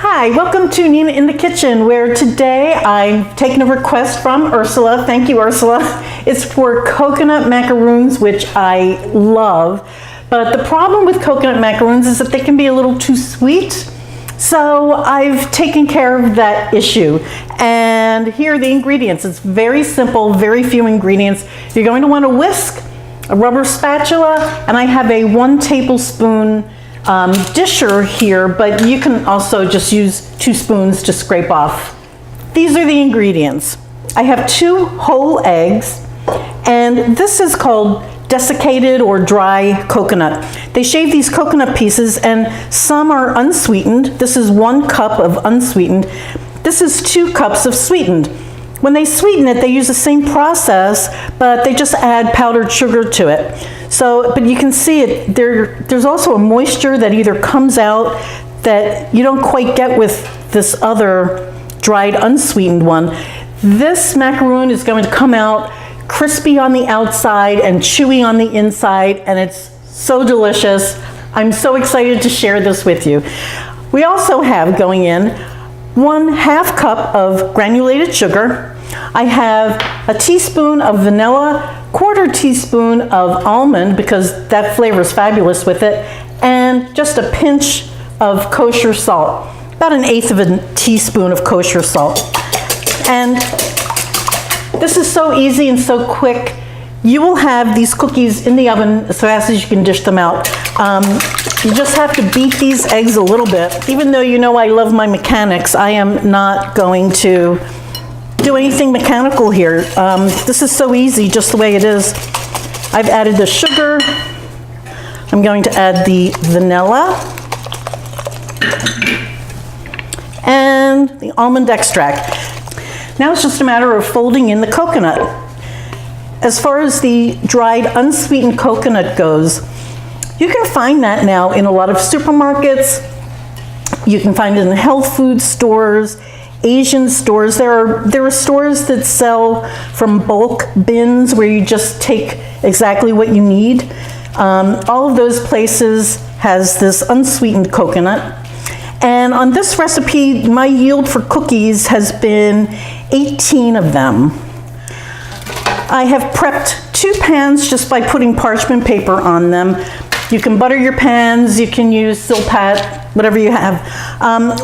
Hi, welcome to Nina in the Kitchen, where today I've taken a request from Ursula. Thank you, Ursula. It's for coconut macaroons, which I love. But the problem with coconut macaroons is that they can be a little too sweet. So I've taken care of that issue. And here are the ingredients. It's very simple, very few ingredients. You're going to want a whisk, a rubber spatula, and I have a 1 tablespoon disher here, but you can also just use 2 spoons to scrape off. These are the ingredients. I have 2 whole eggs, and this is called desiccated or dry coconut. They shave these coconut pieces, and some are unsweetened. This is 1 cup of unsweetened. This is 2 cups of sweetened. When they sweeten it, they use the same process, but they just add powdered sugar to it. So, but you can see it, there's also a moisture that either comes out that you don't quite get with this other dried unsweetened one. This macaroon is going to come out crispy on the outside and chewy on the inside, and it's so delicious. I'm so excited to share this with you. We also have going in 1/2 cup of granulated sugar. I have a teaspoon of vanilla, 1/4 teaspoon of almond, because that flavor is fabulous with it, and just a pinch of kosher salt, about 1/8 of a teaspoon of kosher salt. And this is so easy and so quick. You will have these cookies in the oven as fast as you can dish them out. You just have to beat these eggs a little bit. Even though you know I love my mechanics, I am not going to do anything mechanical here. This is so easy, just the way it is. I've added the sugar. I'm going to add the vanilla and the almond extract. Now it's just a matter of folding in the coconut. As far as the dried unsweetened coconut goes, you can find that now in a lot of supermarkets. You can find it in health food stores, Asian stores. There are stores that sell from bulk bins where you just take exactly what you need. All of those places has this unsweetened coconut. And on this recipe, my yield for cookies has been 18 of them. I have prepped 2 pans just by putting parchment paper on them. You can butter your pans, you can use silpat, whatever you have.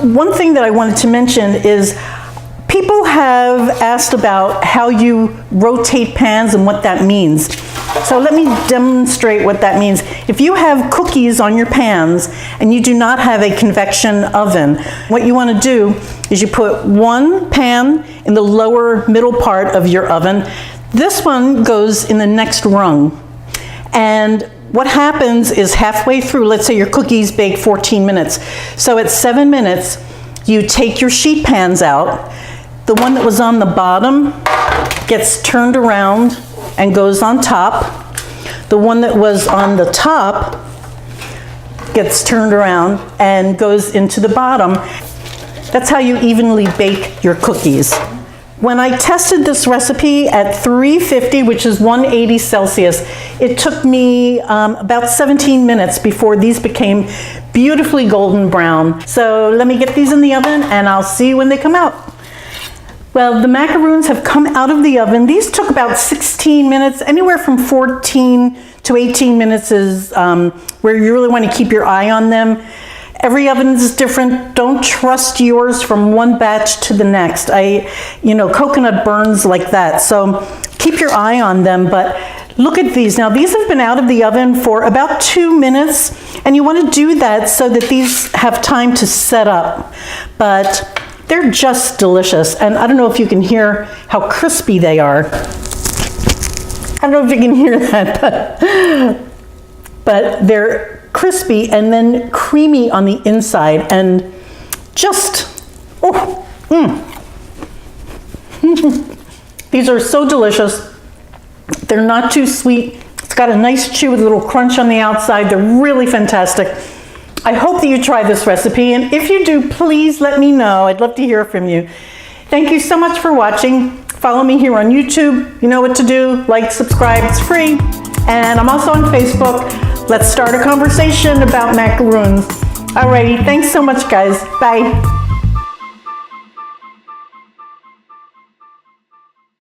One thing that I wanted to mention is people have asked about how you rotate pans and what that means. So let me demonstrate what that means. If you have cookies on your pans and you do not have a convection oven, what you want to do is you put 1 pan in the lower middle part of your oven. This one goes in the next rung. And what happens is halfway through, let's say your cookies bake 14 minutes. So at 7 minutes, you take your sheet pans out. The one that was on the bottom gets turned around and goes on top. The one that was on the top gets turned around and goes into the bottom. That's how you evenly bake your cookies. When I tested this recipe at 350, which is 180 Celsius, it took me about 17 minutes before these became beautifully golden brown. So let me get these in the oven and I'll see you when they come out. Well, the macaroons have come out of the oven. These took about 16 minutes, anywhere from 14 to 18 minutes is where you really want to keep your eye on them. Every oven is different. Don't trust yours from one batch to the next. Coconut burns like that. So keep your eye on them, but look at these. Now these have been out of the oven for about 2 minutes, and you want to do that so that these have time to set up. But they're just delicious. And I don't know if you can hear how crispy they are. I don't know if you can hear that, but they're crispy and then creamy on the inside, and just, These are so delicious. They're not too sweet. It's got a nice chew with a little crunch on the outside. They're really fantastic. I hope that you try this recipe, and if you do, please let me know. I'd love to hear from you. Thank you so much for watching. Follow me here on YouTube. You know what to do. Like, subscribe, it's free. And I'm also on Facebook. Let's start a conversation about macaroons. Alrighty, thanks so much, guys. Bye.